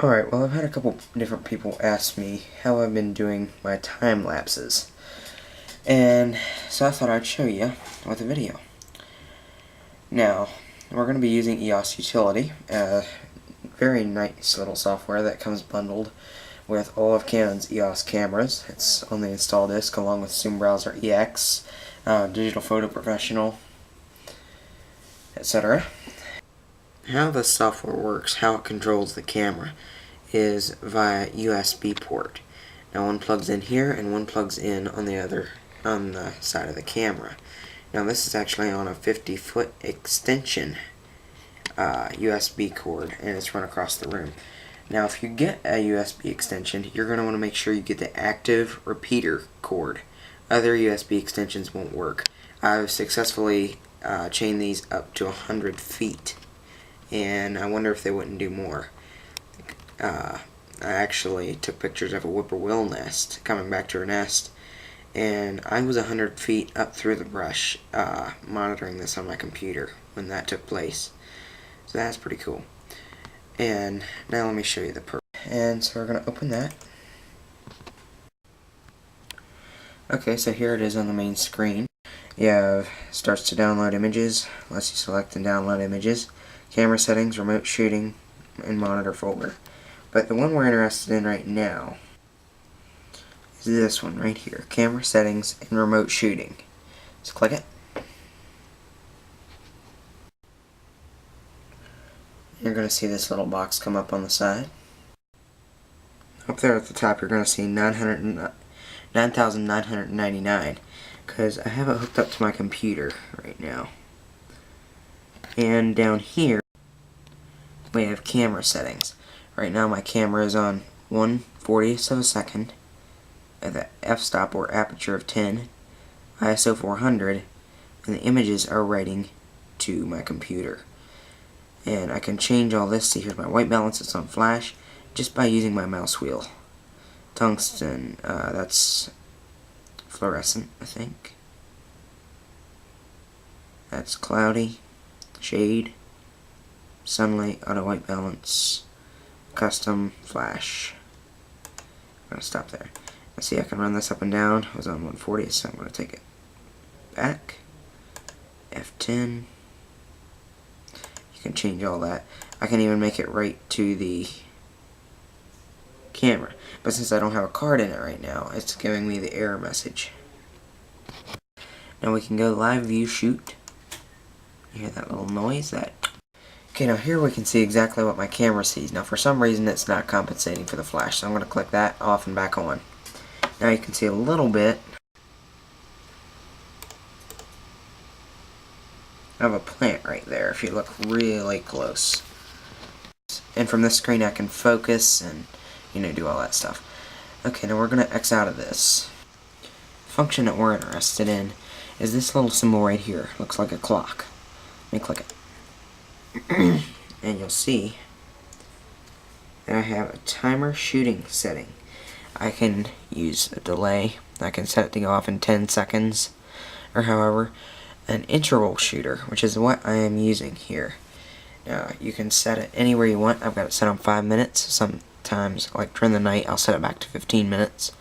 Alright, well, I've had a couple different people ask me how I've been doing my time lapses. And so I thought I'd show you with a video. Now, we're going to be using EOS Utility, a very nice little software that comes bundled with all of Canon's EOS cameras. It's on the install disk along with Zoom Browser EX, Digital Photo Professional, etc. How this software works, how it controls the camera, is via USB port. Now one plugs in here and one plugs in on the side of the camera. Now this is actually on a 50-foot extension USB cord, and it's run across the room. Now if you get a USB extension, you're going to want to make sure you get the active repeater cord. Other USB extensions won't work. I've successfully chained these up to 100 feet, and I wonder if they wouldn't do more. I actually took pictures of a whippoorwill nest coming back to her nest, and I was 100 feet up through the brush monitoring this on my computer when that took place. So that's pretty cool. And now let me show you the purpose. And so we're going to open that. Okay, so here it is on the main screen. You have starts to download images, lets you select and download images, camera settings, remote shooting, and monitor folder. But the one we're interested in right now is this one right here, camera settings and remote shooting. Just click it. You're going to see this little box come up on the side. Up there at the top you're going to see 9,999 because I have it hooked up to my computer right now. And down here we have camera settings. Right now my camera is on 1/40th of a second at the f-stop or aperture of 10, ISO 400, and the images are writing to my computer. And I can change all this. See, here's my white balance, it's on flash, just by using my mouse wheel. Tungsten, that's fluorescent, I think. That's cloudy, shade, sunlight, auto white balance, custom, flash. I'm going to stop there. Let's see, I can run this up and down. I was on 1/40, so I'm going to take it back. F10. You can change all that. I can even make it right to the camera. But since I don't have a card in it right now, it's giving me the error message. Now we can go live view shoot. You hear that little noise? Okay, now here we can see exactly what my camera sees. Now for some reason it's not compensating for the flash, so I'm going to click that off and back on. Now you can see a little bit of a plant right there if you look really close. And from this screen I can focus and, do all that stuff. Okay, now we're going to X out of this. The function that we're interested in is this little symbol right here. Looks like a clock. Let me click it. And you'll see that I have a timer shooting setting. I can use a delay. I can set it to go off in 10 seconds or however. An interval shooter, which is what I am using here. Now you can set it anywhere you want. I've got it set on 5 minutes. Sometimes, like during the night, I'll set it back to 15 minutes.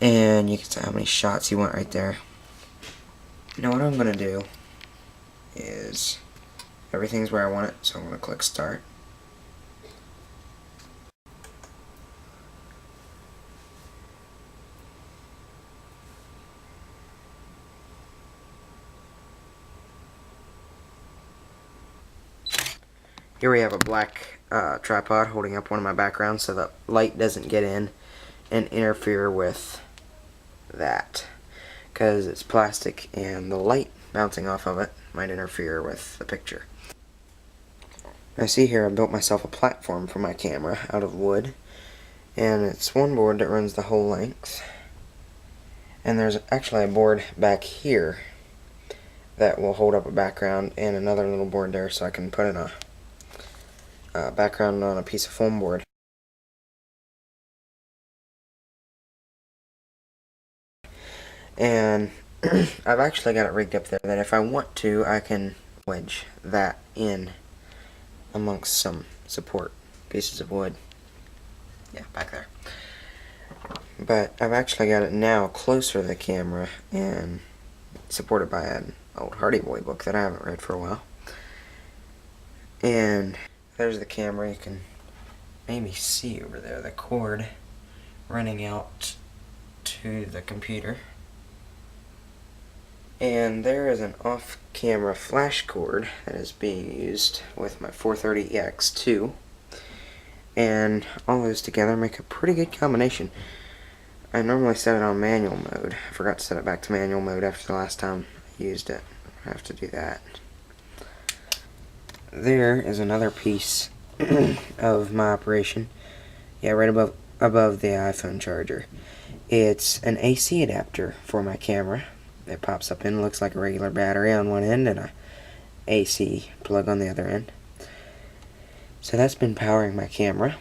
And you can set how many shots you want right there. Now what I'm going to do is, everything's where I want it, so I'm going to click start. Here we have a black tripod holding up one of my backgrounds so the light doesn't get in and interfere with that, because it's plastic and the light bouncing off of it might interfere with the picture. Now see here, I built myself a platform for my camera out of wood, and it's one board that runs the whole length, and there's actually a board back here that will hold up a background and another little board there so I can put in a background on a piece of foam board. And I've actually got it rigged up there that if I want to, I can wedge that in amongst some support pieces of wood. yeah, back there. But I've actually got it now closer to the camera and supported by an old Hardy Boy book that I haven't read for a while. And there's the camera. You can maybe see over there the cord running out to the computer. And there is an off-camera flash cord that is being used with my 430EX2. And all those together make a pretty good combination. I normally set it on manual mode. I forgot to set it back to manual mode after the last time I used it. I have to do that. There is another piece of my operation. Yeah, right above the iPhone charger. It's an AC adapter for my camera. It pops up and looks like a regular battery on one end and a AC plug on the other end. So that's been powering my camera.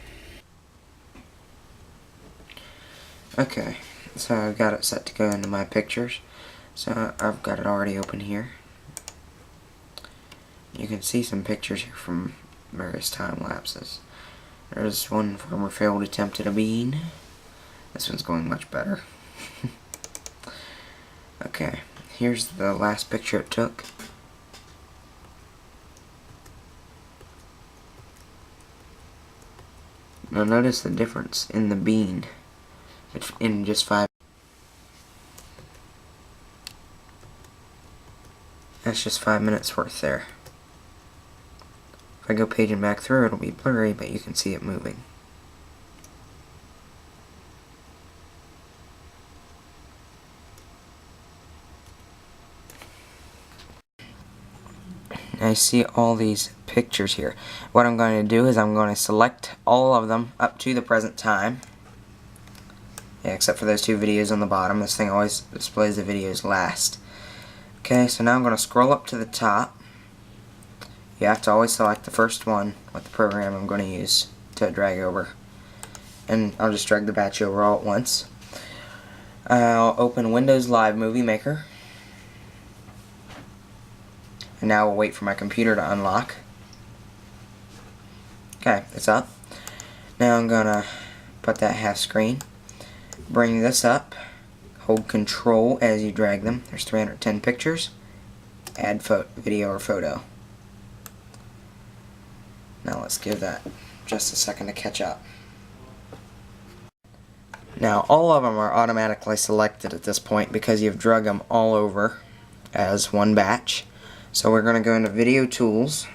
Okay, so I've got it set to go into my pictures. So I've got it already open here. You can see some pictures here from various time lapses. There's one from a failed attempt at a bean. This one's going much better. Okay, here's the last picture it took. Now notice the difference in the bean in just 5. That's just 5 minutes worth there. If I go paging back through, it'll be blurry, but you can see it moving. I see all these pictures here. What I'm going to do is I'm going to select all of them up to the present time. Yeah, except for those 2 videos on the bottom. This thing always displays the videos last. Okay, so now I'm going to scroll up to the top. You have to always select the first one with the program I'm going to use to drag over. And I'll just drag the batch over all at once. I'll open Windows Live Movie Maker. And now we'll wait for my computer to unlock. Okay, it's up. Now I'm going to put that half screen. Bring this up. Hold Control as you drag them. There's 310 pictures. Add video or photo. Now let's give that just a second to catch up. Now all of them are automatically selected at this point because you've drug them all over as one batch. So we're going to go into Video Tools,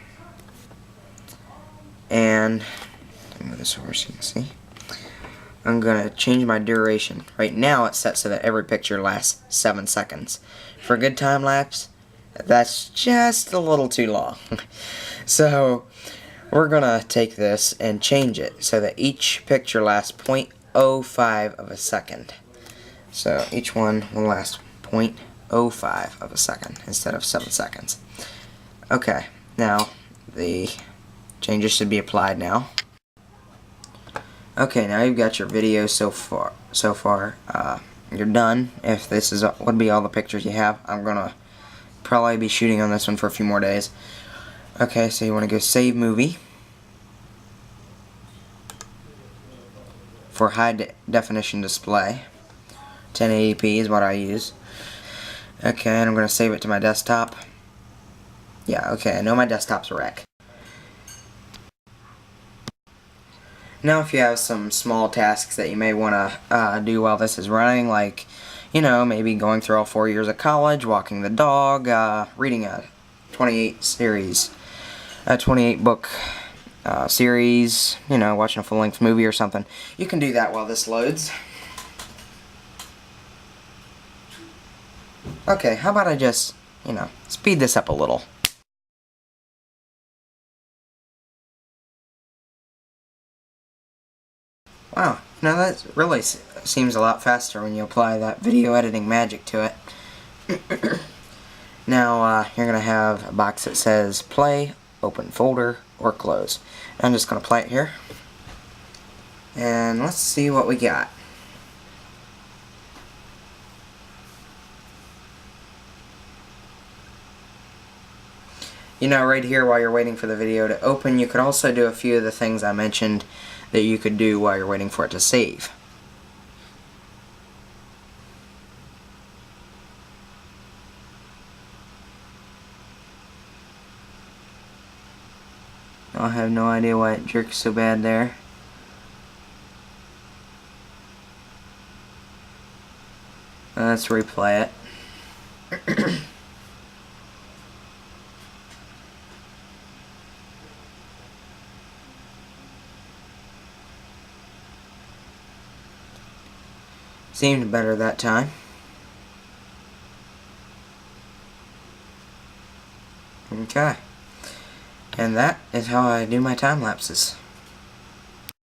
and move this over so you can see. I'm going to change my duration. Right now it's set so that every picture lasts 7 seconds. For a good time lapse, that's just a little too long. So we're going to take this and change it so that each picture lasts 0.05 of a second. So each one will last 0.05 of a second instead of 7 seconds. Okay, now the changes should be applied now. Okay, now you've got your video so far. You're done. If this would be all the pictures you have, I'm gonna probably be shooting on this one for a few more days. Okay, so you want to go Save Movie. For high definition display, 1080p is what I use. Okay, and I'm going to save it to my desktop. Yeah, okay, I know my desktop's a wreck. Now if you have some small tasks that you may want to do while this is running, like, you know, maybe going through all 4 years of college, walking the dog, reading a 28 book series, you know, watching a full-length movie or something, you can do that while this loads. Okay, how about I just, you know, speed this up a little. Wow, now that really seems a lot faster when you apply that video editing magic to it. Now, you're going to have a box that says play, open folder, or close. I'm just going to play it here. And let's see what we got. You know, right here while you're waiting for the video to open, you could also do a few of the things I mentioned that you could do while you're waiting for it to save. I have no idea why it jerks so bad there. Let's replay it. Seemed better that time. Okay. And that is how I do my time lapses.